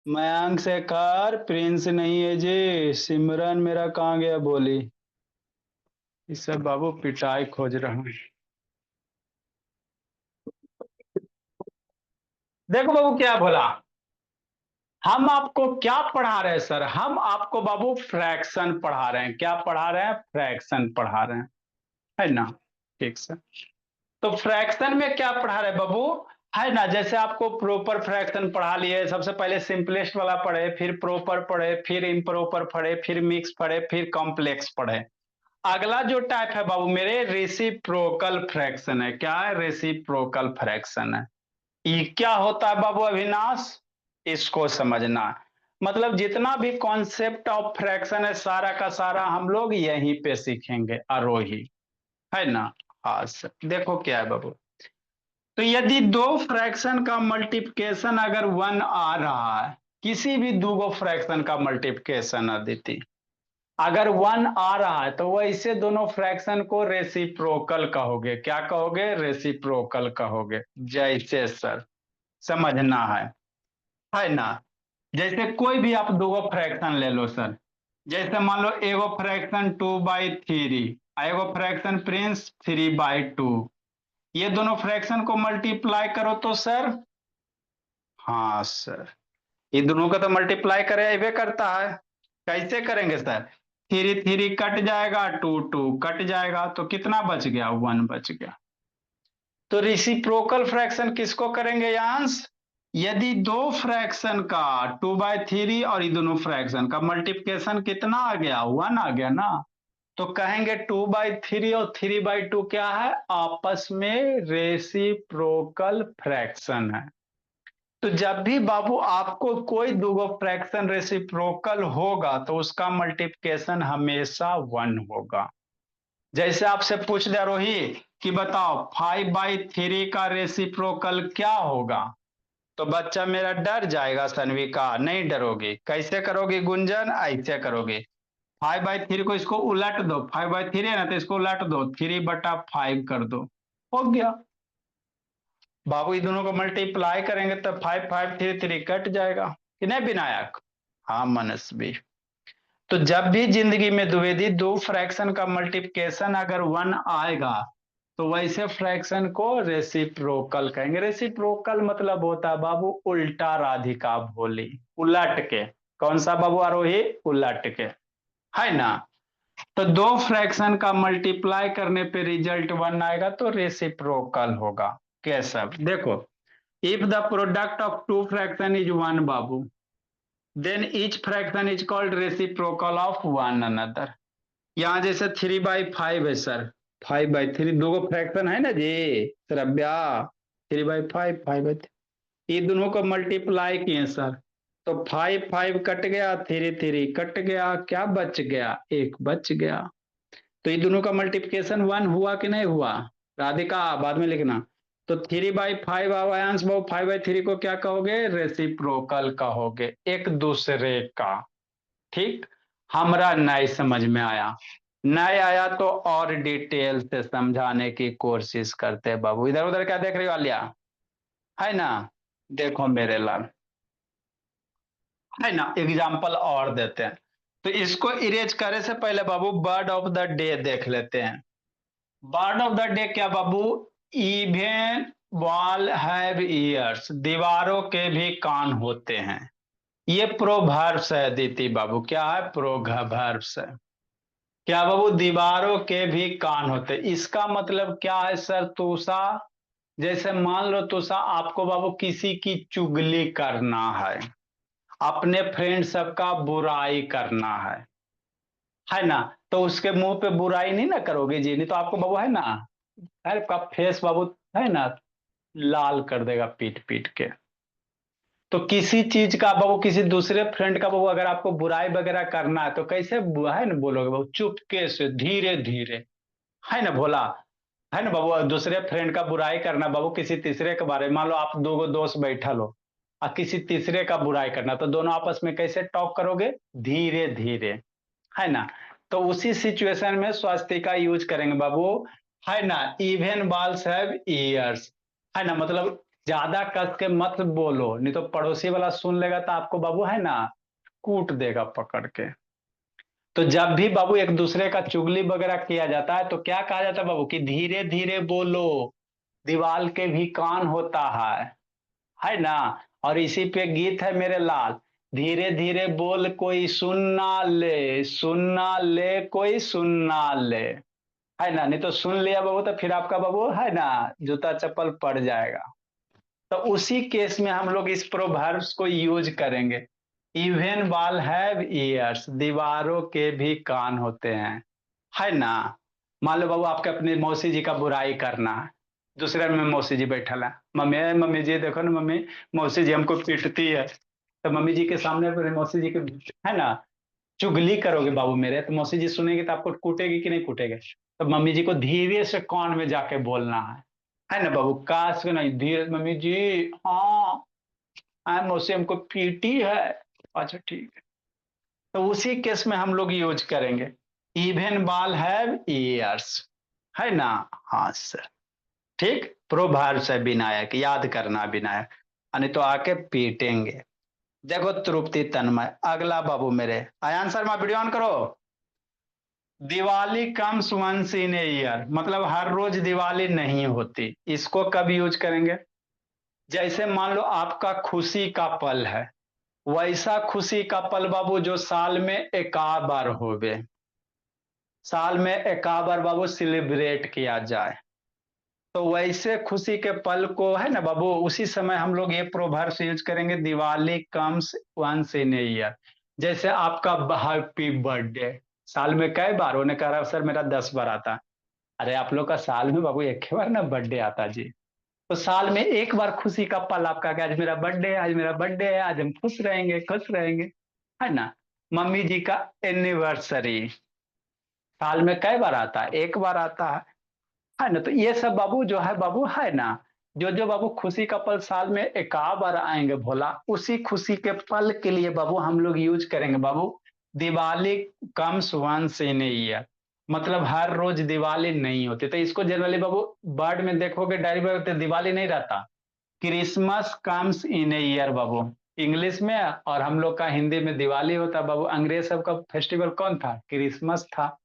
Mayank Shekhar Prince नहीं है जी। सिमरन मेरा कहाँ गया बोली। इस सब बाबू पिटाई खोज रहा हूँ। देखो बाबू क्या बोला। हम आपको क्या पढ़ा रहे हैं सर? हम आपको बाबू फ्रैक्शन पढ़ा रहे हैं। क्या पढ़ा रहे हैं? फ्रैक्शन पढ़ा रहे हैं, है ना? ठीक सर। तो फ्रैक्शन में क्या पढ़ा रहे हैं बाबू? है ना, जैसे आपको प्रॉपर फ्रैक्शन पढ़ा लिए। सबसे पहले सिंपलेस्ट वाला पढ़े, फिर प्रॉपर पढ़े, फिर इम्प्रॉपर पढ़े, फिर मिक्स पढ़े, फिर कॉम्प्लेक्स पढ़े। अगला जो टाइप है बाबू मेरे, रेसिप्रोकल फ्रैक्शन है। क्या है? रेसिप्रोकल फ्रैक्शन है। ये क्या होता है बाबू अविनाश? इसको समझना है। मतलब जितना भी कॉन्सेप्ट ऑफ फ्रैक्शन है सारा का सारा हम लोग यहीं पे सीखेंगे, आरोही, है ना? हाँ सर, देखो क्या है बाबू। तो यदि दो फ्रैक्शन का मल्टीप्लिकेशन अगर वन आ रहा है, किसी भी दो फ्रैक्शन का मल्टीप्लिकेशन अदिति अगर वन आ रहा है, तो वैसे दोनों फ्रैक्शन को रेसिप्रोकल कहोगे। क्या कहोगे? रेसिप्रोकल कहोगे। जैसे सर, समझना है ना? जैसे कोई भी आप दो फ्रैक्शन ले लो सर। जैसे मान लो एगो फ्रैक्शन 2/3, एगो फ्रैक्शन प्रिंस 3/2। ये दोनों फ्रैक्शन को मल्टीप्लाई करो तो सर, हाँ सर, ये दोनों का तो मल्टीप्लाई करे अबे करता है। कैसे करेंगे सर? थ्री थ्री कट जाएगा, टू टू कट जाएगा, तो कितना बच गया? वन बच गया। तो रिसिप्रोकल फ्रैक्शन किसको करेंगे यांश? यदि दो फ्रैक्शन का 2/3 और ये दोनों फ्रैक्शन का मल्टीप्लिकेशन कितना आ गया? वन आ गया ना। तो कहेंगे 2/3 और 3/2 क्या है? आपस में रेसिप्रोकल फ्रैक्शन है। तो जब भी बाबू आपको कोई दो फ्रैक्शन रेसिप्रोकल होगा तो उसका मल्टीप्लिकेशन हमेशा वन होगा। जैसे आपसे पूछ दे रोही कि बताओ 5/3 का रेसिप्रोकल क्या होगा, तो बच्चा मेरा डर जाएगा। सनविका नहीं डरोगी? कैसे करोगी गुंजन? ऐसे करोगी। 5/3 को इसको उलट दो, 5/3 है ना, तो इसको उलट दो, 3/5 कर दो, हो गया। बाबू ये दोनों को मल्टीप्लाई करेंगे तो 5 5 3 3 कट जाएगा कि नहीं विनायक? हाँ मनस्वी। तो जब भी जिंदगी में द्विवेदी दो फ्रैक्शन का मल्टीप्लिकेशन अगर वन आएगा, तो वैसे फ्रैक्शन को रेसिप्रोकल कहेंगे। रेसिप्रोकल मतलब होता है बाबू उल्टा राधिका भोली, उलट के। कौन सा बाबू आरोही? उलट के, है ना? तो दो फ्रैक्शन का मल्टीप्लाई करने पे रिजल्ट वन आएगा तो रेसिप्रोकल होगा। कैसा? देखो, if the product of two fraction is one बाबू, then each fraction is called reciprocal of one another. यहाँ जैसे 3/5 है सर, 5/3 दो फ्रैक्शन है ना जी श्रव्या। 3/5, 5/3, ये दोनों को मल्टीप्लाई किए सर, तो 5 5 कट गया, 3 3 कट गया, क्या बच गया? एक बच गया। तो ये दोनों का मल्टीप्लिकेशन वन हुआ कि नहीं हुआ? राधिका बाद में लिखना। तो 3/5 आयांश बहु 5/3 को क्या कहोगे? रेसिप्रोकल कहोगे, एक दूसरे का। ठीक। हमरा नए समझ में आया, नए आया तो और डिटेल से समझाने की कोशिश करते हैं बाबू। इधर उधर क्या देख रही हो आलिया, है ना? देखो मेरे लाल, है ना? एग्जाम्पल और देते हैं। तो इसको इरेज करे से पहले बाबू बर्ड ऑफ द डे देख लेते हैं। बर्ड ऑफ द डे क्या बाबू? इवन वॉल हैव ईयर्स, दीवारों के भी कान होते हैं। ये प्रोभर्ब्स है दीति बाबू। क्या है? प्रोभर्ब्स है। क्या बाबू? दीवारों के भी कान होते। इसका मतलब क्या है सर? तुषा, जैसे मान लो तुषा आपको बाबू किसी की चुगली करना है, अपने फ्रेंड सबका बुराई करना है ना? तो उसके मुंह पे बुराई नहीं ना करोगे जी, नहीं तो आपको बाबू है ना, अरे का फेस बाबू, है ना, लाल कर देगा पीट पीट के। तो किसी चीज का बाबू, किसी दूसरे फ्रेंड का बाबू अगर आपको बुराई वगैरह करना है तो कैसे है ना बोलोगे बाबू? चुपके से, धीरे धीरे, है ना भोला? है ना बाबू? दूसरे फ्रेंड का बुराई करना बाबू, किसी तीसरे के बारे में, मान लो आप दो दोस्त बैठा लो और किसी तीसरे का बुराई करना, तो दोनों आपस में कैसे टॉक करोगे? धीरे धीरे, है ना? तो उसी सिचुएशन में स्वास्थ्य का यूज करेंगे बाबू, है ना? इवन बॉल्स हैव ईयर्स, है ना? मतलब ज्यादा कस के मत बोलो, नहीं तो पड़ोसी वाला सुन लेगा तो आपको बाबू है ना कूट देगा पकड़ के। तो जब भी बाबू एक दूसरे का चुगली वगैरह किया जाता है तो क्या कहा जाता है बाबू कि धीरे धीरे बोलो, दीवाल के भी कान होता है ना। और इसी पे गीत है मेरे लाल, धीरे धीरे बोल कोई सुन ना ले कोई सुन ना ले, है ना। नहीं तो सुन लिया बाबू तो फिर आपका बाबू है ना जूता चप्पल पड़ जाएगा। तो उसी केस में हम लोग इस प्रोवर्ब्स को यूज करेंगे। इवन वॉल हैव ईयर्स, दीवारों के भी कान होते हैं, है ना। मान लो बाबू आपके अपने मौसी जी का बुराई करना है, दूसरे में मौसी जी बैठल है, मम्मी मम्मी जी देखो ना मम्मी, मौसी जी हमको पीटती है। तो मम्मी जी के सामने पर मौसी जी के है ना चुगली करोगे बाबू मेरे, तो मौसी जी सुनेगी तो आपको कूटेगी कि नहीं कूटेगे। तो मम्मी जी को धीरे से कान में जाके बोलना है ना बाबू, काश के नहीं धीरे, मम्मी जी हाँ मौसी हमको पीटी है। अच्छा ठीक है, तो उसी केस में हम लोग यूज करेंगे इवन बॉल हैव ईयर्स, है ना। हाँ सर, ठीक प्रोभार से विनायक याद करना विनायक, नहीं तो आके पीटेंगे। देखो तृप्ति तन्मय, अगला बाबू मेरे आयान शर्मा वीडियो ऑन करो। Diwali comes once in a year, मतलब हर रोज दिवाली नहीं होती। इसको कब यूज करेंगे, जैसे मान लो आपका खुशी का पल है, वैसा खुशी का पल बाबू जो साल में एकाबार होवे, साल में एकाबार बाबू सेलिब्रेट किया जाए, तो वैसे खुशी के पल को है ना बाबू उसी समय हम लोग ये प्रोवर्ब्स यूज करेंगे, Diwali comes once in a year. जैसे आपका हैप्पी बर्थडे साल में कई बार, उन्हें कह रहा सर मेरा 10 बार आता। अरे आप लोग का साल में बाबू एक ही बार ना बर्थडे आता जी। तो साल में एक बार खुशी का पल आपका कि आज मेरा बर्थडे है, आज मेरा बर्थडे है, आज हम खुश रहेंगे खुश रहेंगे, है ना। मम्मी जी का एनिवर्सरी साल में कई बार आता है, एक बार आता है ना। तो ये सब बाबू जो है बाबू है ना, जो जो बाबू खुशी का पल साल में एकाध बार आएंगे भोला, उसी खुशी के पल के लिए बाबू हम लोग यूज करेंगे बाबू Diwali comes once in a year, मतलब हर रोज दिवाली नहीं होती। तो इसको जनरली बाबू वर्ड में देखोगे डायरी में दिवाली नहीं रहता, Christmas comes in a year Babu English में, और हम लोग का हिंदी में दिवाली होता बाबू। अंग्रेज सबका फेस्टिवल कौन था, क्रिसमस था।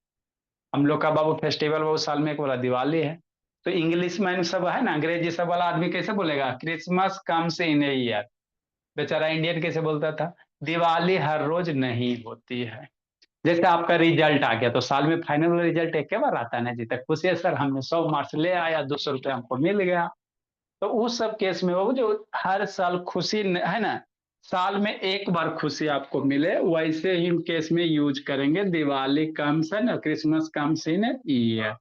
हम लोग का बाबू फेस्टिवल बाबू साल में एक वाला दिवाली है। तो इंग्लिश मैन सब है ना अंग्रेजी सब वाला आदमी कैसे बोलेगा, Christmas comes in a year. बेचारा इंडियन कैसे बोलता था, दिवाली हर रोज नहीं होती है। जैसे आपका रिजल्ट आ गया तो साल में फाइनल रिजल्ट एक बार आता है ना जी, तक खुशी है सर हमने 100 मार्क्स ले आया, 200 रुपये हमको मिल गया। तो उस सब केस में वो जो हर साल खुशी है ना, साल में एक बार खुशी आपको मिले, वैसे ही केस में यूज करेंगे दिवाली कम्स है ना, Christmas comes in year.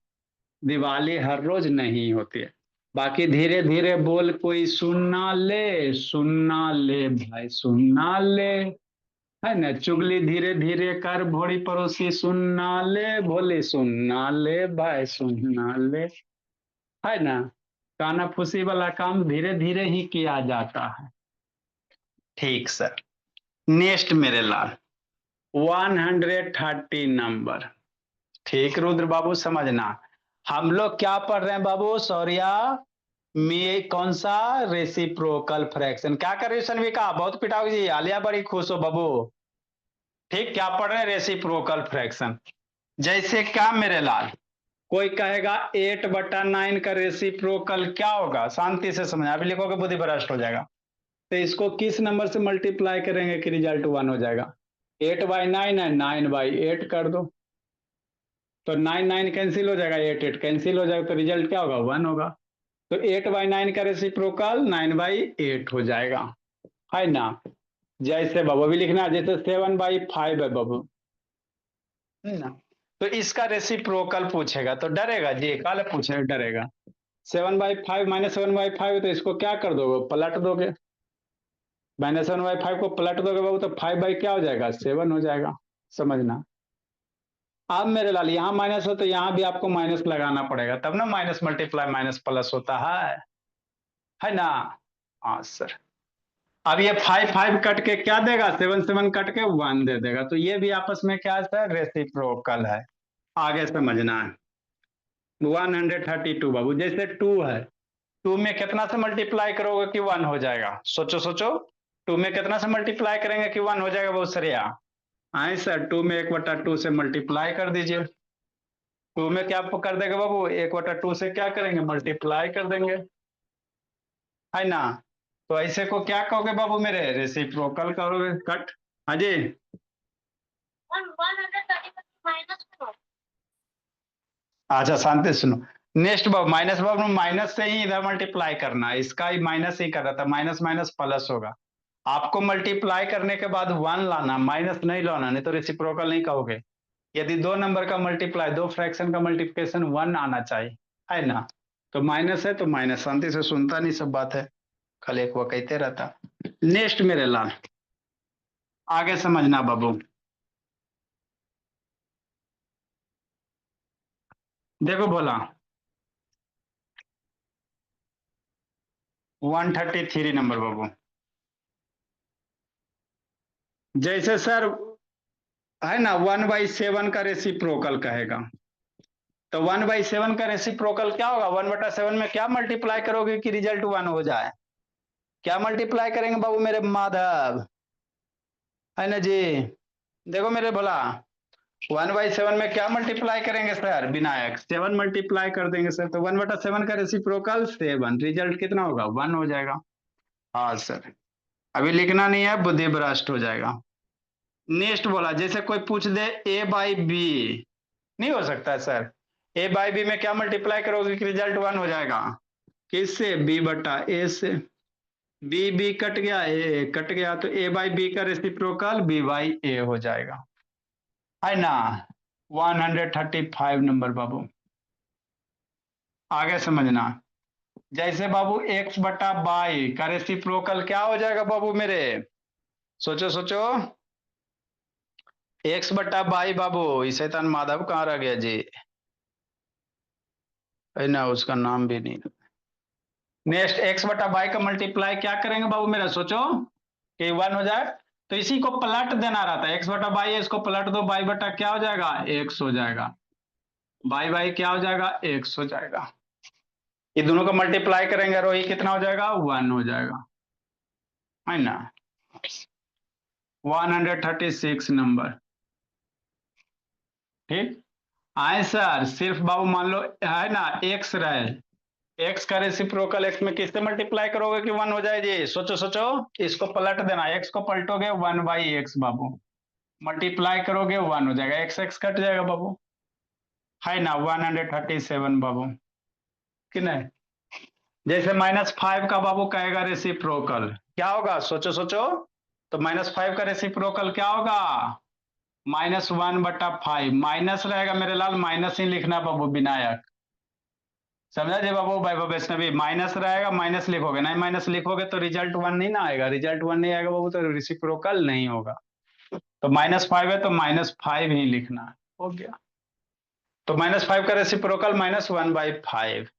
Diwali हर रोज नहीं होती है। बाकी धीरे धीरे बोल कोई सुनना ले भाई सुनना ले, है ना। चुगली धीरे धीरे कर भोड़ी पड़ोसी सुनना ले, भोले सुनना ले भाई सुनना ले, है ना। काना फूसी वाला काम धीरे धीरे ही किया जाता है। ठीक सर, नेक्स्ट मेरे लाल 130 नंबर। ठीक रुद्र बाबू समझना, हम लोग क्या पढ़ रहे हैं बाबू सौर्या में, कौन सा रेसिप्रोकल फ्रैक्शन। क्या कर रही हो सनविका, बहुत पिटाओ जी, आलिया बड़ी खुश हो बाबू। ठीक क्या पढ़ रहे हैं, रेसिप्रोकल फ्रैक्शन। जैसे क्या मेरे लाल, कोई कहेगा 8/9 का रेसिप्रोकल क्या होगा, शांति से समझना, अभी लिखोगे बुद्धि भ्रष्ट हो जाएगा। तो इसको किस नंबर से मल्टीप्लाई करेंगे कि रिजल्ट 1 हो जाएगा, 8/9 है 9/8 कर दो, तो 9 9 कैंसिल हो जाएगा, 8 8 कैंसिल हो जाएगा, तो रिजल्ट क्या होगा 1 होगा। तो 8/9 का रेसिप्रोकल 9/8 हो जाएगा, है ना। जैसे बाबू अभी लिखना जैसे 7/5 है बाबू, है ना। तो इसका रेसिप्रोकल पूछेगा तो डरेगा जी, काले पूछेगा डरेगा। 7/5 -7/5, तो इसको क्या कर दोगे पलट दोगे, -7/5 को पलट दोगे बाबू तो 5 क्या हो जाएगा 7 हो जाएगा, समझना। अब मेरे लाल यहाँ माइनस हो तो यहाँ भी आपको माइनस लगाना पड़ेगा, तब ना माइनस मल्टीप्लाई माइनस प्लस होता है ना। हाँ सर, अब ये 5 5 कट के क्या देगा, 7 7 कट के 1 दे देगा, तो ये भी आपस में क्या है रेसिप्रोकल है। आगे समझना है 132 बाबू, जैसे 2 है, 2 में कितना से मल्टीप्लाई करोगे कि 1 हो जाएगा? सोचो सोचो, 2 में कितना से मल्टीप्लाई करेंगे कि 1 हो जाएगा बहुत श्रेया? आए सर, 2 में 1/2 से मल्टीप्लाई कर दीजिए। 2 में क्या कर देंगे बाबू? 1/2 से क्या करेंगे? मल्टीप्लाई कर देंगे, है ना? तो ऐसे को क्या कहोगे बाबू मेरे? रेसिप्रोकल कहोगे। कट। हाँ जी। अच्छा शांति से सुनो। नेक्स्ट बाबू माइनस, बाबू माइनस से ही इधर मल्टीप्लाई करना है, इसका ही माइनस ही कर रहा था, माइनस माइनस प्लस होगा। आपको मल्टीप्लाई करने के बाद 1 लाना, माइनस नहीं लाना, नहीं तो रेसिप्रोकल नहीं कहोगे। यदि दो नंबर का मल्टीप्लाई, दो फ्रैक्शन का मल्टीप्लिकेशन 1 आना चाहिए, है ना? तो माइनस है तो माइनस, शांति से सुनता नहीं, सब बात है, खाली एक वो कहते रहता। नेक्स्ट मेरे लाल, आगे समझना बाबू। देखो बोला 133 नंबर बाबू। जैसे सर है ना, 1/7 का रेसिप्रोकल कहेगा, तो 1/7 का रेसिप्रोकल क्या होगा? 1/7 में क्या मल्टीप्लाई करोगे कि रिजल्ट 1 हो जाए? क्या मल्टीप्लाई करेंगे बाबू मेरे माधव, है ना जी? देखो मेरे बोला 1/7 में क्या मल्टीप्लाई करेंगे सर विनायक? 7 मल्टीप्लाई कर देंगे सर, तो 1/7 का रेसिप्रोकल 7, रिजल्ट कितना होगा? 1 हो जाएगा। हाँ सर, अभी लिखना नहीं है, बुद्धि भ्रष्ट हो जाएगा। नेक्स्ट बोला, जैसे कोई पूछ दे A/B, नहीं हो सकता है सर। A/B में क्या मल्टीप्लाई करोगे कि रिजल्ट 1 हो जाएगा? किससे? B/A से। बी कट गया, ए कट गया, तो A/B का रेसिप्रोकल B/A हो जाएगा, है ना? 135 नंबर बाबू। आगे समझना। जैसे बाबू x/y का रेसिप्रोकल क्या हो जाएगा बाबू मेरे? सोचो सोचो। x/y बाबू, शैतान माधव कहाँ रह गया जी? है ना, उसका नाम भी नहीं। नेक्स्ट x/y का मल्टीप्लाई क्या करेंगे बाबू मेरा? सोचो कि 1 हो जाए, तो इसी को पलट देना रहता है। x/y है, इसको पलट दो, y बटा क्या हो जाएगा? x हो जाएगा। y क्या हो जाएगा? x हो जाएगा। ये दोनों को मल्टीप्लाई करेंगे, रोही कितना हो जाएगा? 1 हो जाएगा, है ना? 136 नंबर। ठीक। आए सर, सिर्फ बाबू मान लो है ना एक्स रहे, एक्स का रेसिप्रोकल एक्स में किससे मल्टीप्लाई करोगे कि 1 हो जाए जी? सोचो सोचो, इसको पलट देना, एक्स को पलटोगे 1/x बाबू, मल्टीप्लाई करोगे 1 हो जाएगा, एक्स एक्स कट जाएगा बाबू, है ना? 137 बाबू, कि नहीं? जैसे -5 का बाबू कहेगा रेसिप्रोकल क्या होगा? सोचो सोचो, तो -5 का रेसिप्रोकल क्या होगा? -1/5, माइनस रहेगा मेरे लाल, माइनस ही लिखना बाबू विनायक, समझा जी बाबू? वैभव वैष्णवी माइनस रहेगा, माइनस लिखोगे, नहीं माइनस लिखोगे तो रिजल्ट 1 नहीं ना आएगा, रिजल्ट 1 नहीं आएगा बाबू तो रेसिप्रोकल नहीं होगा। तो -5 है तो -5 ही लिखना है, हो गया। तो -5 का रेसिप्रोकल -1/5,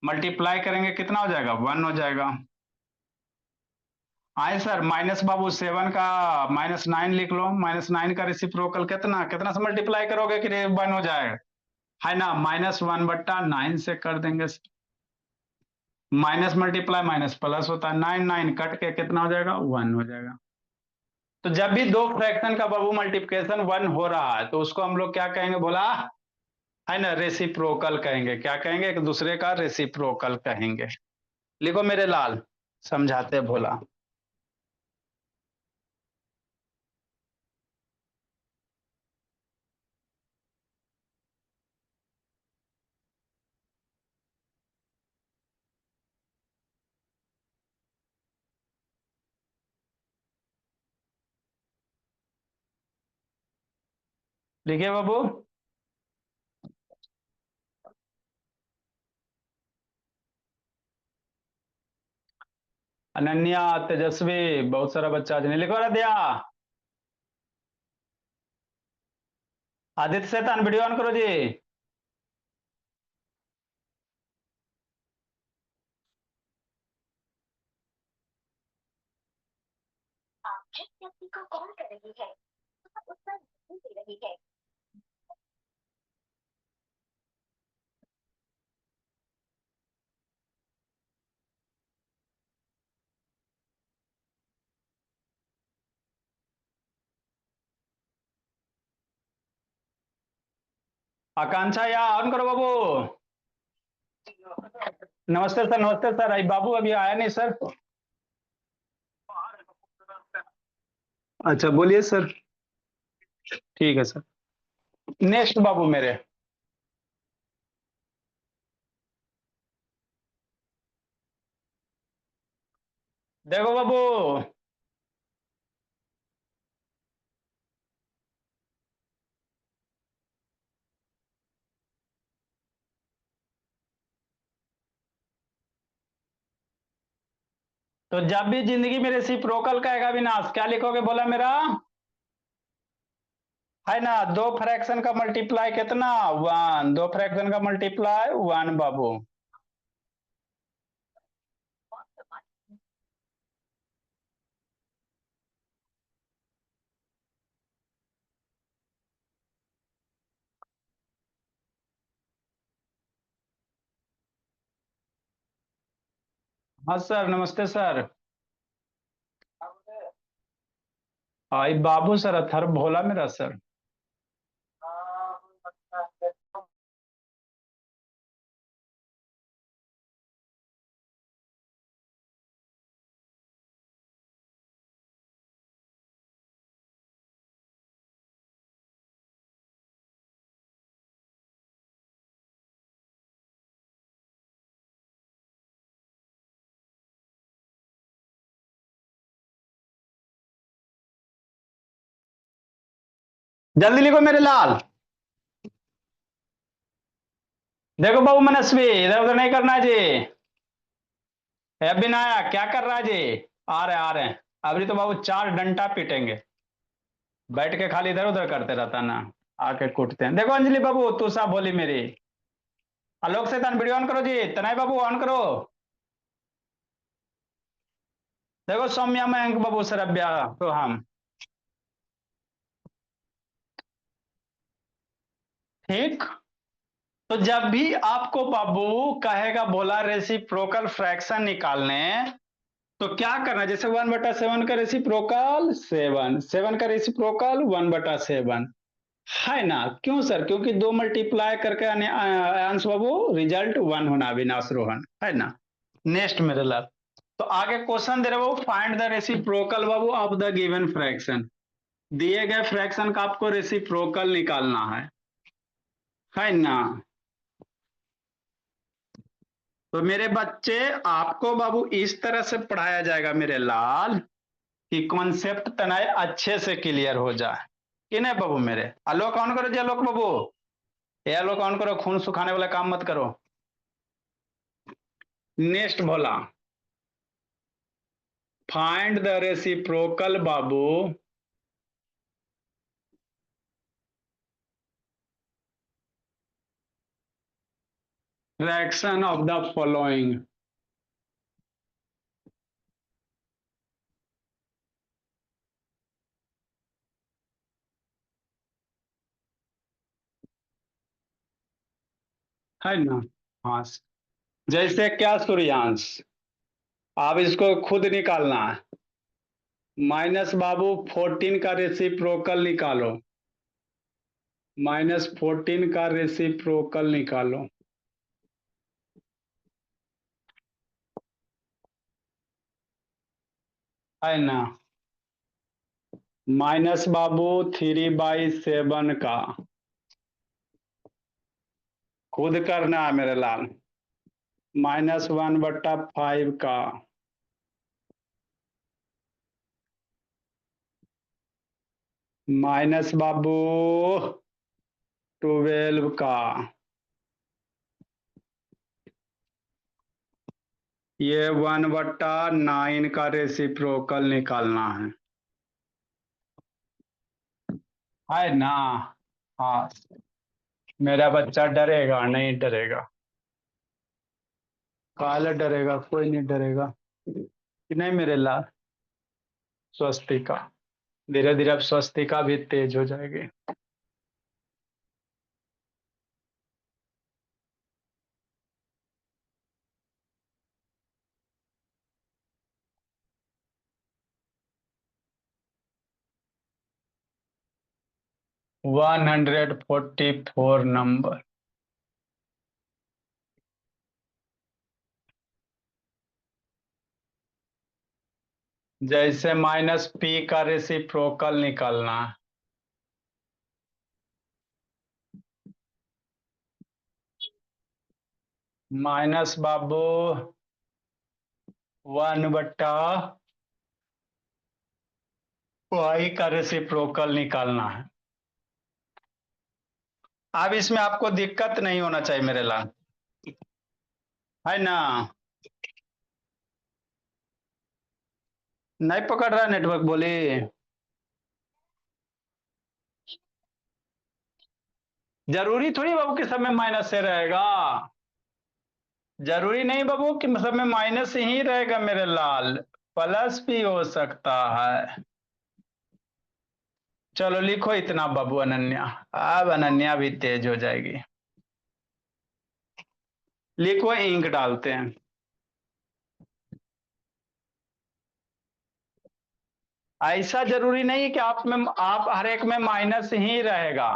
मल्टीप्लाई करेंगे कितना हो जाएगा? 1 हो जाएगा। आए सर, माइनस बाबू 7 का -9 लिख लो, -9 का रेसिप्रोकल कितना, कितना से मल्टीप्लाई करोगे कि 1 हो जाएगा? है ना, -1/9 से कर देंगे। माइनस मल्टीप्लाई माइनस प्लस होता है, 9 कट के कितना हो जाएगा? 1 हो जाएगा। तो जब भी दो फ्रैक्शन का बाबू मल्टीप्लिकेशन 1 हो रहा है तो उसको हम लोग क्या कहेंगे बोला, है ना? रेसिप्रोकल कहेंगे। क्या कहेंगे? एक दूसरे का रेसिप्रोकल कहेंगे। लिखो मेरे लाल, समझाते भोला। लिखिए बाबू। अनन्या, तेजस्वी, बहुत सारा बच्चा आज नहीं लिखो रहा दिया। आदित्य शैतान वीडियो ऑन करो जी। आकांक्षा या ऑन करो बाबू। नमस्ते सर, नमस्ते सर। अभी बाबू अभी आया नहीं सर। अच्छा बोलिए सर। ठीक है सर। नेक्स्ट बाबू मेरे। देखो बाबू, तो जब भी जिंदगी में रेसिप्रोकल कहेगा विनाश, क्या लिखोगे बोला मेरा? है ना, दो फ्रैक्शन का मल्टीप्लाई कितना? वन। दो फ्रैक्शन का मल्टीप्लाई वन बाबू। हाँ सर, नमस्ते सर। आई बाबू सर, अथर्व भोला मेरा सर। जल्दी लिखो मेरे लाल। देखो बाबू मनस्वी, इधर उधर नहीं करना है जी। अभी आया, क्या कर रहा है जी? आ रहे आ रहे हैं। अभी तो बाबू चार डंडा पीटेंगे। बैठ के खाली इधर उधर करते रहता ना। आके कूटते हैं। देखो अंजलि बाबू, तूसा बोली मेरी। आलोक से तन वीडियो ऑन करो जी। तनय बाबू ऑन करो। देखो सौम्या मयंक बाबू सरब्या तो हम। ठीक। तो जब भी आपको बाबू कहेगा बोला रेसिप्रोकल फ्रैक्शन निकालने, तो क्या करना है? जैसे 1/7 का रेसिप्रोकल सेवन, सेवन का रेसिप्रोकल 1/7। है ना? क्यों सर? क्योंकि दो मल्टीप्लाई करके अंश बाबू रिजल्ट वन होना, अविनाश रोहन। है ना? नेक्स्ट मेरे लाल। तो आगे क्वेश्चन दे रहे बाबू, फाइंड द रेसिप्रोकल बाबू ऑफ द गिवन फ्रैक्शन। दिए गए फ्रैक्शन का आपको रेसिप्रोकल निकालना है ना? तो मेरे बच्चे, आपको बाबू इस तरह से पढ़ाया जाएगा मेरे लाल, कि कॉन्सेप्ट तनाए अच्छे से क्लियर हो जाए। कि नहीं बाबू मेरे? आलोक ऑन करो जी, आलोक बाबू। ये आलोक ऑन करो, खून सुखाने वाला काम मत करो। Next Bhola. Find the reciprocal Babu fraction of the following. है ना? हाँ। जैसे क्या सूर्यांश, आप इसको खुद निकालना है। माइनस बाबू 14 का रेसिप्रोकल निकालो। -14 का रेसिप्रोकल निकालो। है ना? माइनस बाबू 3/7 का। खुद करना है मेरे लाल। -1/5 का। माइनस बाबू 12 का। ये 1/9 का रेसिप्रोकल निकालना है ना? हाँ। मेरा बच्चा डरेगा नहीं? डरेगा? काला डरेगा? कोई नहीं डरेगा। कि नहीं मेरे लाल? स्वस्तिका। धीरे धीरे अब स्वस्तिका भी तेज हो जाएगी। 144 नंबर। जैसे माइनस पी का रेसिप्रोकल निकालना है। माइनस बाबू 1/y का रेसिप्रोकल निकालना है। अब इसमें आपको दिक्कत नहीं होना चाहिए मेरे लाल, है ना। नहीं पकड़ रहा नेटवर्क, बोली। जरूरी थोड़ी बाबू कि सब में माइनस से रहेगा। जरूरी नहीं बाबू कि सब में माइनस ही रहेगा मेरे लाल, प्लस भी हो सकता है। चलो लिखो इतना बाबू अनन्या। अब अनन्या भी तेज हो जाएगी। लिखो, इंक डालते हैं। ऐसा जरूरी नहीं है कि आप हर एक में माइनस ही रहेगा।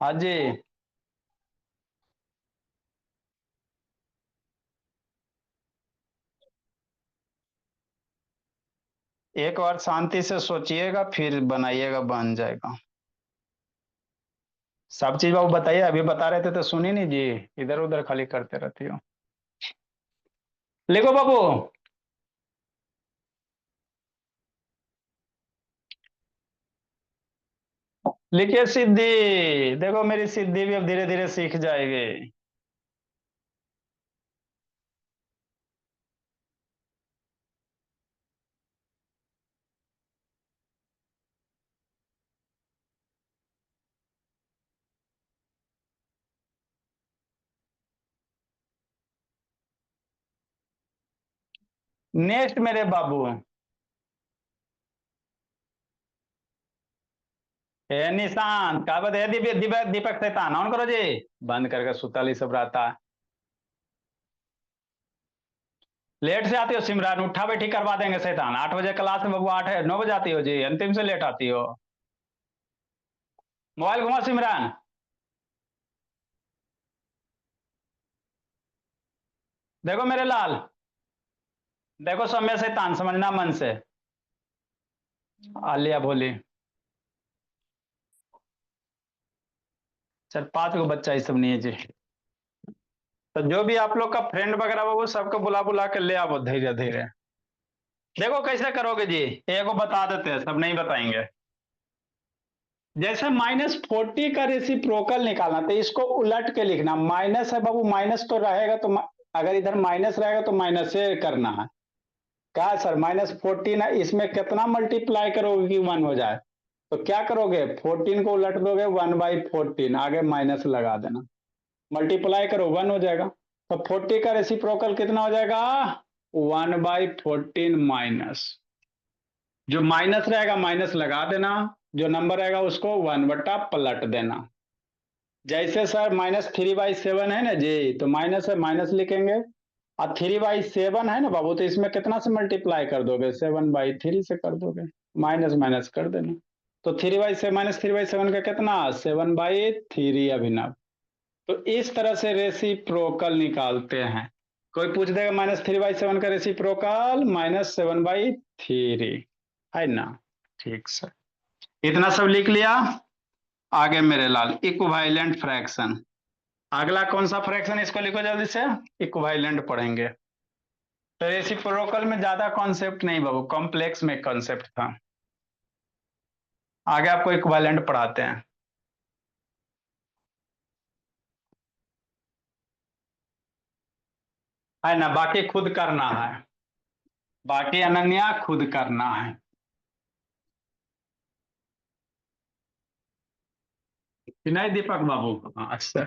हाँ जी। एक बार शांति से सोचिएगा फिर बनाइएगा, बन जाएगा। सब चीज बाबू बताइए, अभी बता रहे थे तो सुनी नहीं जी। इधर उधर खाली करते रहती हो। लिखो बाबू। लिखिए सिद्धि। देखो मेरी सिद्धि भी अब धीरे धीरे सीख जाएगी। नेक्स्ट मेरे बाबू। ए निशांत का बता दीपक दीपक दीपक शैतान ऑन करो जी। बंद करके सुतल ही सब रहता है। लेट से आती हो सिमरन, उठा बैठी करवा देंगे शैतान। 8 बजे क्लास में बाबू, 9 बजे आती हो जी, अंतिम से लेट आती हो। मोबाइल घुमा सिमरन। देखो मेरे लाल, देखो समय शैतान समझना मन से। आलिया बोली। सर 5 गो बच्चा ये सब नहीं है जी। तो जो भी आप लोग का फ्रेंड वगैरह वो सबको बुला बुला के ले आओ धीरे धीरे। देखो कैसे करोगे जी, एगो बता देते हैं, सब नहीं बताएंगे। जैसे -40 का रेसिप्रोकल निकालना तो इसको उलट के लिखना। माइनस है बाबू, माइनस तो रहेगा तो अगर इधर माइनस रहेगा तो माइनस से करना है। क्या सर -14 है, इसमें कितना मल्टीप्लाई करोगे कि 1 हो जाए। तो क्या करोगे, 14 को उलट दोगे, 1/14 आगे माइनस लगा देना। मल्टीप्लाई करो 1 हो जाएगा। तो 40 का रेसिप्रोकल कितना हो जाएगा, 1/14 माइनस। जो माइनस रहेगा माइनस लगा देना, जो नंबर रहेगा उसको 1 बटा पलट देना। जैसे सर -3/7 है ना जी, तो माइनस है माइनस लिखेंगे। और 3/7 है ना बाबू, तो इसमें कितना से मल्टीप्लाई कर दोगे, 7/3 से कर दोगे। माइनस माइनस कर देना। तो 3/7 का कितना, 7/3 अभिनव। तो इस तरह से रेसिप्रोकल निकालते हैं। कोई पूछ देगा -3/7 का रेसिप्रोकल -7/3, है ना। ठीक सर, इतना सब लिख लिया। आगे मेरे लाल, इक्विवेलेंट फ्रैक्शन। अगला कौन सा फ्रैक्शन, इसको लिखो जल्दी से। इक्विवेलेंट पढ़ेंगे। तो रेसिप्रोकल में ज्यादा कॉन्सेप्ट नहीं बाबू, कॉम्प्लेक्स में कॉन्सेप्ट था। आगे आपको इक्विवेलेंट पढ़ाते हैं, है ना। बाकी खुद करना है, बाकी अनन्या खुद करना है। कि नहीं दीपक बाबू। हाँ अच्छा।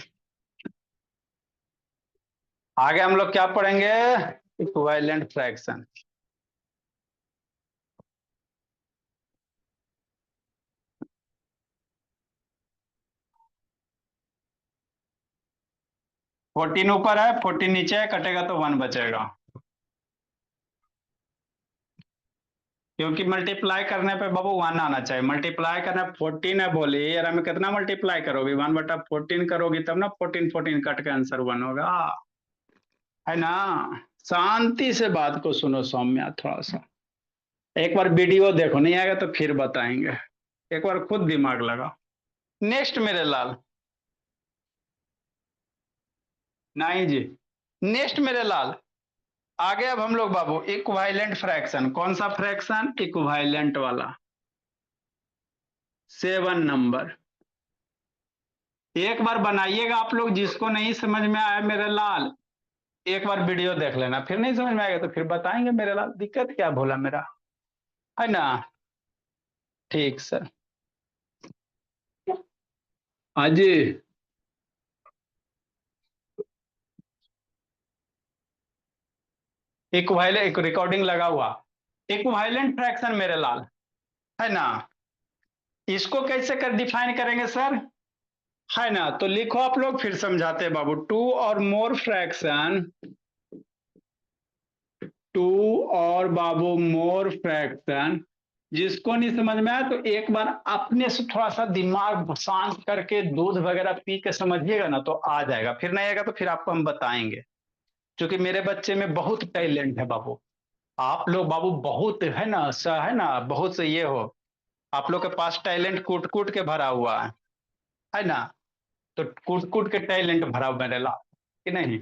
आगे हम लोग क्या पढ़ेंगे, इक्विवेलेंट फ्रैक्शन। 14 ऊपर है, 14 नीचे है, कटेगा तो 1 बचेगा। क्योंकि मल्टीप्लाई करने पे बाबू 1 आना चाहिए। मल्टीप्लाई करना 14 है बोली, यार हमें कितना मल्टीप्लाई करोगी, 1/14 करोगी तब ना 14 14 कट के आंसर 1 होगा, है ना। शांति से बात को सुनो सौम्या, थोड़ा सा एक बार वीडियो देखो, नहीं आएगा तो फिर बताएंगे, एक बार खुद दिमाग लगा। नेक्स्ट मेरे लाल, नहीं जी, नेक्स्ट मेरे लाल, आगे अब हम लोग बाबू इक्विवेलेंट फ्रैक्शन, कौन सा फ्रैक्शन, इक्विवेलेंट वाला 7 नंबर। एक बार बनाइएगा आप लोग, जिसको नहीं समझ में आया मेरे लाल एक बार वीडियो देख लेना, फिर नहीं समझ में आएगा तो फिर बताएंगे मेरे लाल, दिक्कत क्या भोला मेरा, है ना। ठीक सर। हाँ जी, इक्विवेलेंट, एक रिकॉर्डिंग लगा हुआ, इक्विवेलेंट फ्रैक्शन मेरे लाल, है ना। इसको कैसे कर डिफाइन करेंगे सर, है ना, तो लिखो आप लोग, फिर समझाते हैं बाबू। टू और मोर फ्रैक्शन, टू और बाबू मोर फ्रैक्शन, जिसको नहीं समझ में आया तो एक बार अपने से थोड़ा सा दिमाग शांत करके दूध वगैरह पी के समझिएगा ना तो आ जाएगा, फिर नहीं आएगा तो फिर आपको हम बताएंगे। क्योंकि मेरे बच्चे में बहुत टैलेंट है बाबू, आप लोग बाबू बहुत है ना, बहुत से ये हो, आप लोग के पास टैलेंट कूट कूट के भरा हुआ है ना, तो कूट कूट के टैलेंट भरा हुआ मेरे ला, कि नहीं।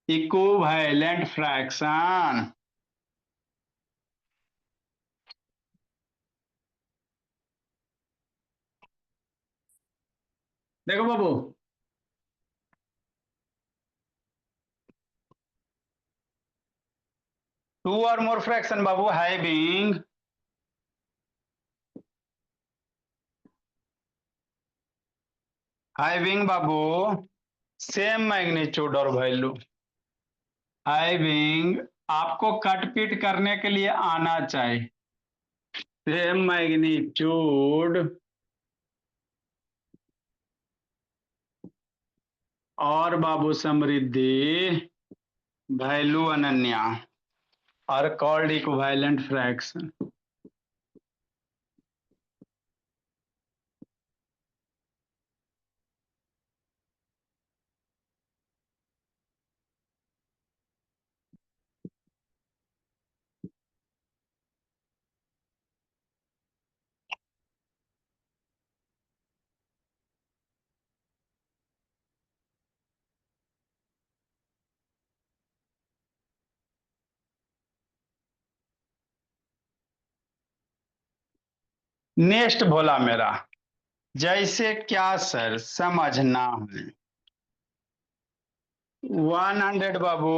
इक्विवेलेंट फ्रैक्शन, देखो बाबू, टू और मोर फ्रैक्शन बाबू हैविंग बाबू सेम मैग्नीट्यूड और वैल्यू, हैविंग आपको कट पीट करने के लिए आना चाहिए, सेम मैग्नीट्यूड और बाबू Samriddhi, value Ananya, are called equivalent fraction. Next Bhola मेरा, जैसे क्या सर समझना है, 100 बाबू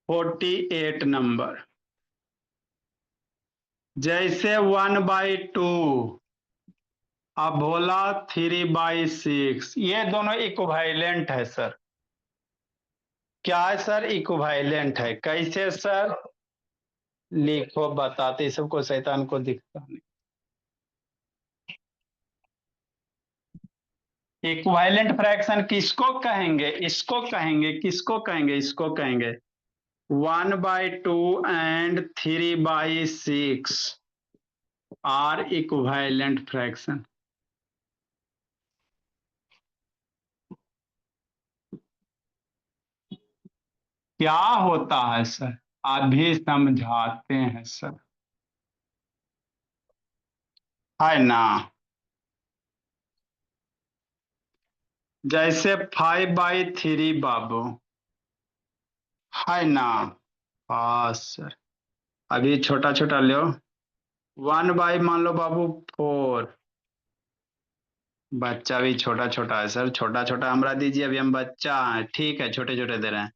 48 नंबर, जैसे 1/2, अब बोला 3/6, ये दोनों इक्विवेलेंट है सर, क्या है सर, इक्विवेलेंट है, कैसे सर, लिखो बताते सबको, शैतान को दिखता नहीं। इक्विवेलेंट फ्रैक्शन किसको कहेंगे, इसको कहेंगे, किसको कहेंगे, इसको कहेंगे 1/2 एंड 3/6 आर इक्विवेलेंट फ्रैक्शन। क्या होता है सर, अभी समझाते हैं सर, है ना। जैसे 5/3 बाबू, है ना, हाँ सर, अभी छोटा छोटा लो, 1 बाई मान लो बाबू 4, बच्चा भी छोटा छोटा है सर, छोटा छोटा हमरा दीजिए, अभी हम बच्चा है, ठीक है, छोटे छोटे दे रहे हैं,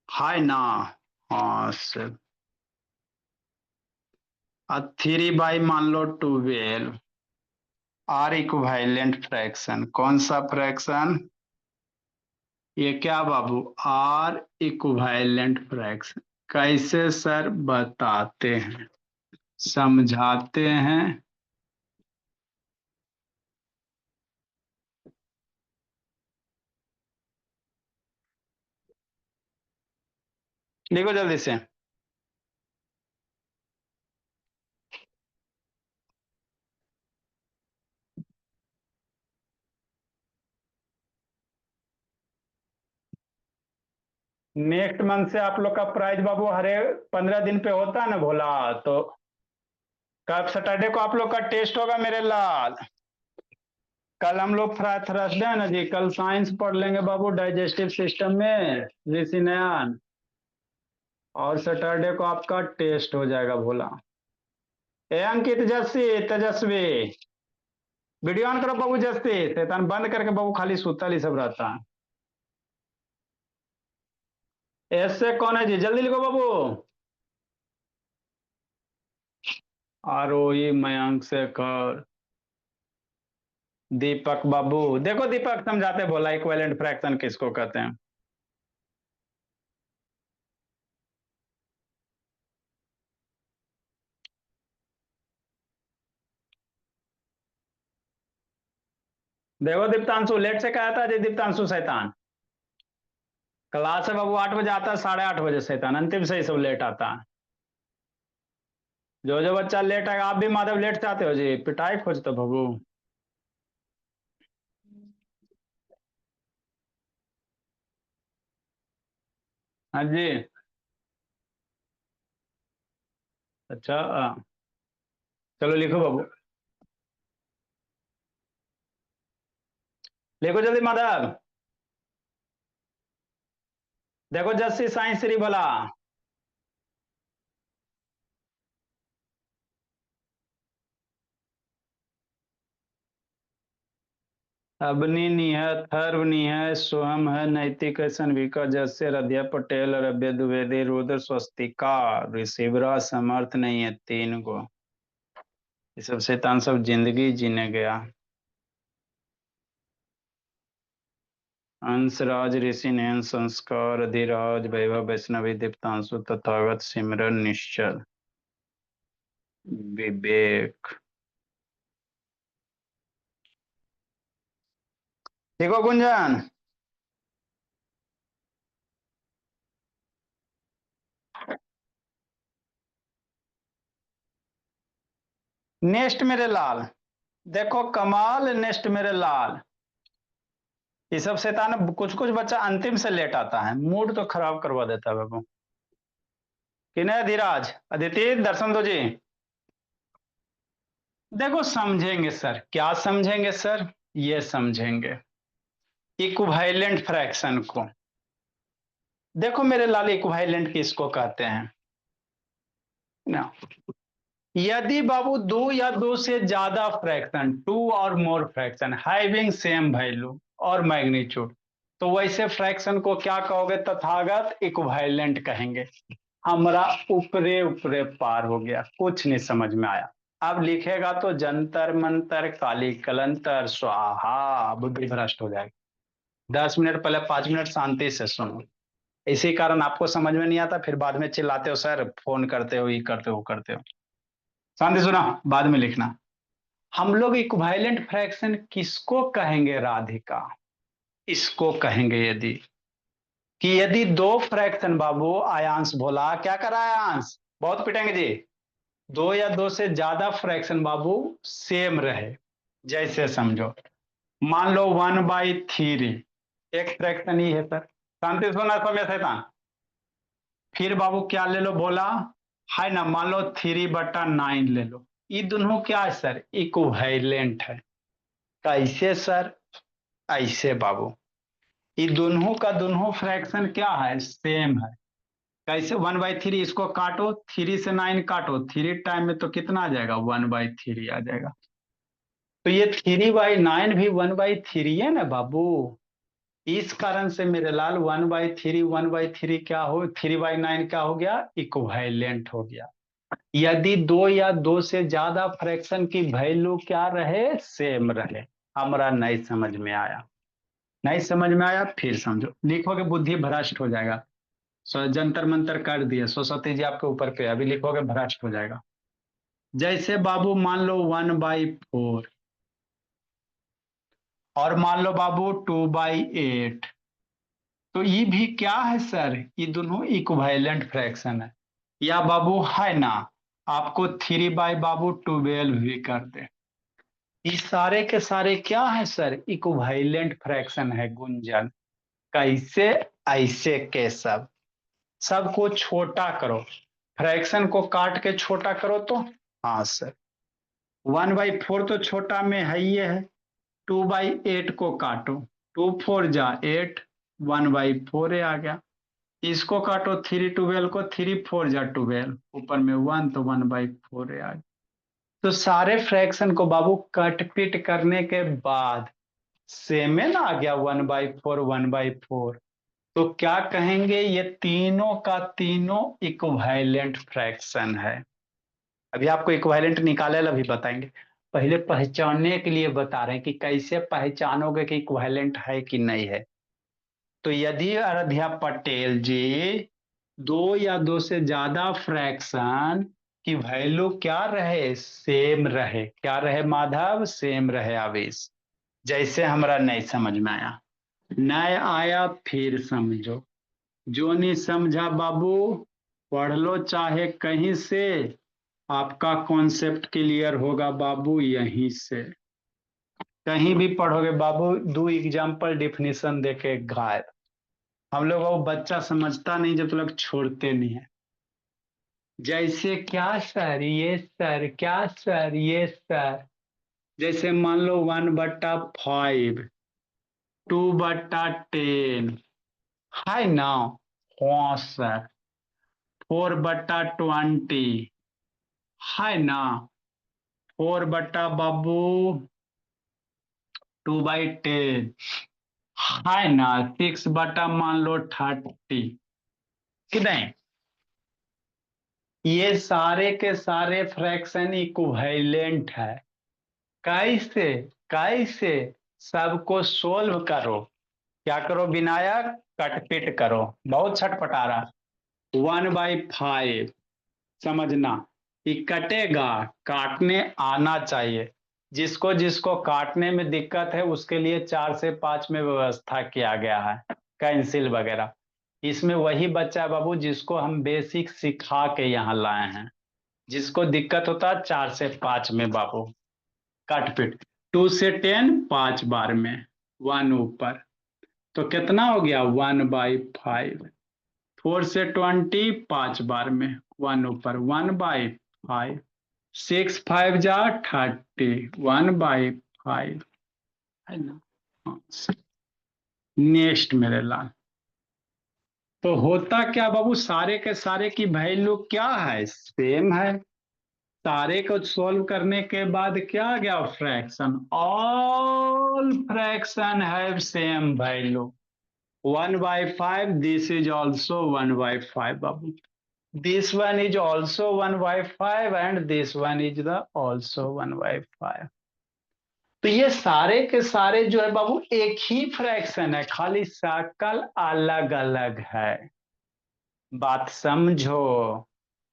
है ना। हाँ सर, 3 बाई मान लो 12, आर इक्विवेलेंट फ्रैक्शन, कौन सा फ्रैक्शन, ये क्या बाबू, आर इक्विवेलेंट फ्रैक्शन, कैसे सर बताते हैं, समझाते हैं। लिखो जल्दी से। नेक्स्ट मंथ से आप लोग का प्राइज बाबू हरे 15 दिन पे होता है ना भोला, तो कल सैटरडे को आप लोग का टेस्ट होगा मेरे लाल। कल हम लोग थर्सडे है ना जी, कल साइंस पढ़ लेंगे बाबू डाइजेस्टिव सिस्टम में ऋषि नयन, और सैटरडे को आपका टेस्ट हो जाएगा भोला। ए अंकित जस्सी तेजस्वी, वीडियो ऑन करो बाबू जस्सी, शैतान बंद करके बाबू खाली सुतल ही सब रहता है। ऐसे कौन है जी, जल्दी लिखो बाबू। आरोही मयंक शेखर दीपक बाबू, देखो दीपक समझाते बोला इक्विवेलेंट फ्रैक्शन किसको कहते हैं। देखो दीप्तांशु लेट से कहा था जी, दीप्तांशु शैतान क्लास है बाबू 8 बजे आता है, 8:30 बजे शैतान अंतिम से ही सब लेट आता है। जो जो बच्चा लेट आएगा, आप भी माधव लेट से आते हो जी, पिटाई खोजते हो बाबू। हाँ जी। अच्छा चलो लिखो बाबू, लिखो जल्दी माधव। देखो जस्सी साइंस श्री बोला। अबनी है, थर्वनी है, सोहम है, नैतिक है, सनविका जैसे, रध्या पटेल, रव्य द्विवेदी, रुद्र स्वस्तिका, ऋषिवरा समर्थ नहीं है 3 को। ये सब शैतान सब जिंदगी जीने गया। अंशराज, ऋषि नयन, संस्कार, अधिराज, वैभव, वैष्णवी, दीप्तांशु, तथागत, सिमरन, निश्चल, विवेक। देखो गुंजन, नेक्स्ट मेरे लाल, देखो कमाल, नेक्स्ट मेरे लाल। ये सब शैतान कुछ कुछ बच्चा अंतिम से लेट आता है, मूड तो खराब करवा देता है बाबू। कि नहीं धीराज, अदिति दर्शन दो जी। देखो समझेंगे सर, क्या समझेंगे सर, ये समझेंगे इक्विवेलेंट फ्रैक्शन को। देखो मेरे लाल, इक्विवेलेंट किसको कहते हैं ना। यदि बाबू दो या दो से ज्यादा फ्रैक्शन, टू और more fraction having same value और मैग्नीट्यूड, तो वैसे फ्रैक्शन को क्या कहोगे, तथागत इक्विवेलेंट कहेंगे। हमारा ऊपरे ऊपरे पार हो गया, कुछ नहीं समझ में आया। अब लिखेगा तो जंतर मंतर काली कलंतर स्वाहा, बुद्धि भ्रष्ट हो जाएगी। 10 मिनट पहले 5 मिनट शांति से सुनो। इसी कारण आपको समझ में नहीं आता, फिर बाद में चिल्लाते हो सर फोन करते हो, ये करते हो, वो करते हो। शांति सुना, बाद में लिखना। हम लोग इक्विवेलेंट फ्रैक्शन किसको कहेंगे राधिका, इसको कहेंगे यदि, कि यदि दो फ्रैक्शन बाबू, आयांश बोला क्या करा आयांश, बहुत पिटेंगे जी। दो या दो से ज्यादा फ्रैक्शन बाबू सेम रहे, जैसे समझो, मान लो 1/3, एक फ्रैक्शन ही है सर। शांति सोना समय शैतान। फिर बाबू क्या ले लो बोला, है ना, मान लो 3/9 ले लो। ये दोनों क्या है सर, इक्विवेलेंट है। कैसे सर, ऐसे बाबू, ये दोनों का दोनों फ्रैक्शन क्या है, सेम है। कैसे, 1/3, इसको काटो, 3 से 9 काटो, 3 टाइम में तो कितना आ जाएगा, 1/3 आ जाएगा। तो ये 3/9 भी 1/3 है ना बाबू। इस कारण से मेरे लाल 1/3 क्या हो, 3/9 क्या हो गया, इक्विवेलेंट हो गया। यदि दो या दो से ज्यादा फ्रैक्शन की वैल्यू क्या रहे, सेम रहे। हमारा नहीं समझ में आया, नहीं समझ में आया, फिर समझो, लिखोगे बुद्धि भ्रष्ट हो जाएगा। जंतर मंतर कर दिए सरस्वती जी आपके ऊपर पे, अभी लिखोगे भ्रष्ट हो जाएगा। जैसे बाबू मान लो 1/4, और मान लो बाबू 2/8, तो ये भी क्या है सर, ये दोनों इक्विवेलेंट फ्रैक्शन है। या बाबू है ना, आपको 3 बाबू 12 भी कर दे, ये सारे के सारे क्या है सर, इक्विवेलेंट फ्रैक्शन है गुंजन। कैसे, ऐसे के सब, सबको छोटा करो, फ्रैक्शन को काट के छोटा करो तो, हाँ सर 1/4 तो छोटा में है ही है, 2/8 को काटो, 2 4 जा 8, 1/4 आ गया। इसको काटो 3 12 को, 3 4 जा 12, ऊपर में 1 तो 1/4 आ गया। तो सारे फ्रैक्शन को बाबू कट पिट करने के बाद सेमेन आ गया 1/4 1/4। तो क्या कहेंगे, ये तीनों का तीनों इक्विवेलेंट फ्रैक्शन है। अभी आपको इक्विवेलेंट निकाले अभी बताएंगे, पहले पहचानने के लिए बता रहे हैं कि कैसे पहचानोगे कि इक्विवेलेंट है कि नहीं है। तो यदि आराध्या पटेल जी दो या दो से ज्यादा फ्रैक्शन की वैल्यू क्या रहे, सेम रहे, क्या रहे माधव, सेम रहे आवेश। जैसे हमरा नहीं समझ में आया, नहीं आया फिर समझो, जो नहीं समझा बाबू पढ़ लो चाहे कहीं से, आपका कॉन्सेप्ट क्लियर होगा बाबू यहीं से। कहीं भी पढ़ोगे बाबू, दो एग्जाम्पल डिफिनीशन देके गायब। हम लोग वो बच्चा समझता नहीं जब तक छोड़ते नहीं है। जैसे क्या सर, ये सर, क्या सर, ये सर, जैसे मान लो 1/5, 2/10 है ना, हाँ सर, 4/20 है ना, 4/बाबू 2/10 है ना, 6 मान लो 30 कि नहीं। ये सारे के सारे फ्रैक्शन इक्विवेलेंट है। कैसे, कैसे, सबको सोल्व करो, क्या करो विनायक, कटपिट करो, बहुत छटपटा रहा। 1/5 समझना, ये कटेगा, काटने आना चाहिए। जिसको जिसको काटने में दिक्कत है उसके लिए 4 से 5 में व्यवस्था किया गया है, कैंसिल वगैरह। इसमें वही बच्चा है बाबू जिसको हम बेसिक सिखा के यहाँ लाए हैं। जिसको दिक्कत होता है 4 से 5 में बाबू, काटपिट। 2 से 10 5 बार में, 1 ऊपर, तो कितना हो गया 1/5। 4 से 20 5 बार में, 1 ऊपर, 1/5। 6 5 जा 30, 1/5 है ना। नेक्स्ट मेरे लाल, तो होता क्या बाबू, सारे के सारे की वैल्यू क्या है, सेम है। सारे को सॉल्व करने के बाद क्या आ गया, fraction, all fraction have same value. 1/5, this is also 1/5 Babu, this one is also 1/5 and this one is the also 1/5। तो ये सारे के सारे जो है बाबू एक ही फ्रैक्शन है, खाली शक्ल अलग अलग है। बात समझो,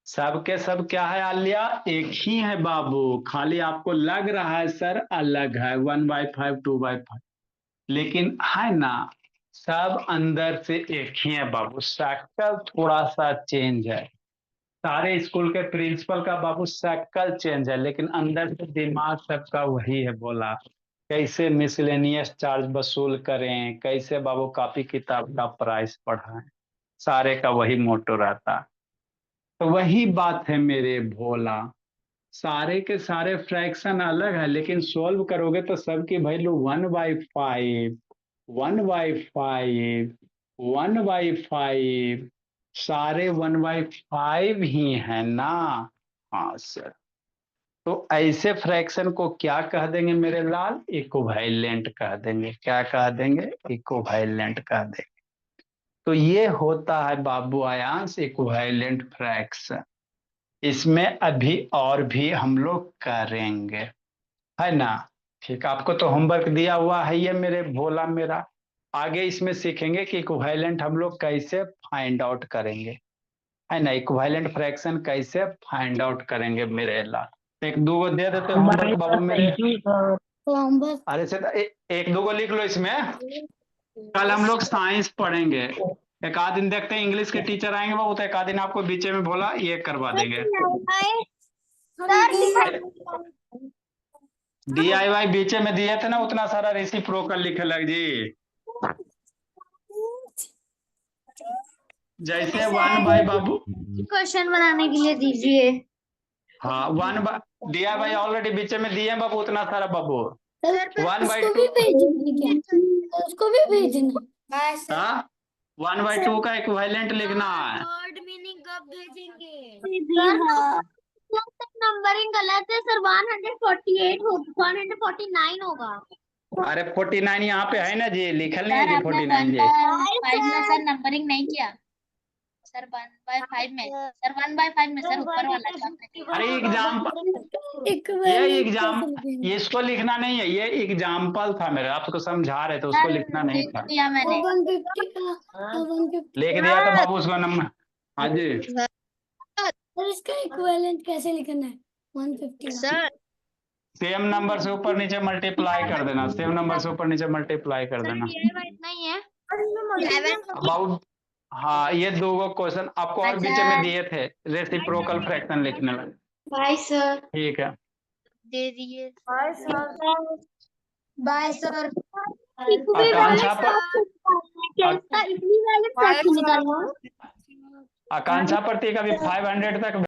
सब के सब क्या है आलिया, एक ही है बाबू, खाली आपको लग रहा है सर अलग है, 1/5 2/5, लेकिन है ना सब अंदर से एक ही है बाबू, शक्ल थोड़ा सा चेंज है। सारे स्कूल के प्रिंसिपल का बाबू शक्ल चेंज है, लेकिन अंदर से दिमाग सबका वही है। बोला कैसे मिसलेनियस चार्ज वसूल करें, कैसे बाबू कॉपी किताब का प्राइस बढ़ाएं, सारे का वही मोटो रहता। तो वही बात है मेरे भोला, सारे के सारे फ्रैक्शन अलग है, लेकिन सोल्व करोगे तो सबकी वैल्यू 1/5, 1/5, 1/5, सारे 1/5 ही है ना। हाँ सर, तो ऐसे फ्रैक्शन को क्या कह देंगे मेरे लाल, इक्विवेलेंट कह देंगे। क्या कह देंगे, इक्विवेलेंट कह देंगे। तो ये होता है बाबू आयांश इक्विवेलेंट फ्रैक्शन। इसमें अभी और भी हम लोग करेंगे, है ना। ठीक, आपको तो होमवर्क दिया हुआ है ये मेरे भोला मेरा। आगे इसमें सीखेंगे कि इक्विवेलेंट हम लोग कैसे फाइंड आउट करेंगे, है ना, इक्विवेलेंट फ्रैक्शन कैसे फाइंड आउट करेंगे मेरे लाल। एक दो दे देते होमवर्क बाबू मेरे। Thank you sir. अरे से एक दो लिख लो इसमें। कल हम लोग साइंस पढ़ेंगे। एक आध दिन देखते हैं, इंग्लिश के टीचर आएंगे बाबू, तो एक आध दिन आपको बीच में बोला ये करवा देंगे। DIY बीच में दिए थे ना, उतना सारा रेसिप्रोकल लिखे लग जी। जैसे 1 बाई बाबू, क्वेश्चन बनाने के लिए दीजिए। हाँ 1 बाई DIY ऑलरेडी बीच में दिए बाबू, उतना सारा बाबू। 1/2 उसको भी भेजना। हाँ 1/2 का इक्विवेलेंट लिखना है। वर्ड मीनिंग कब भेजेंगे? नंबरिंग गलत है सर, 148 होगा, 149 होगा। अरे 49 यहाँ पे है ना जी, लिखल नहीं है जी 49 जी। 5 में सर नंबरिंग नहीं किया सर, 1/5 में सर, 1/5 में सर ऊपर वाला अरे ये इसको लिखना नहीं है, ये एग्जाम्पल था मेरा, आपको समझा रहे थे, उसको लिखना नहीं था। दिया मैंने। लिख दिया था बाबू उसका नंबर। हाँ जी सर इसका इक्विवेलेंट कैसे लिखना है? 150 सर सेम नंबर से ऊपर नीचे मल्टीप्लाई कर देना, सेम नंबर से ऊपर नीचे मल्टीप्लाई कर देना इतना ही है। बाबू। हाँ ये दो क्वेश्चन आपको और बीच में दिए थे, रेसिप्रोकल फ्रैक्शन लिखने लगे। Bye sir. ठीक है, दे दिए। Bye sir. Bye sir. Akanksha पर इतनी वाले आकांक्षा प्रतीक अभी 500 तक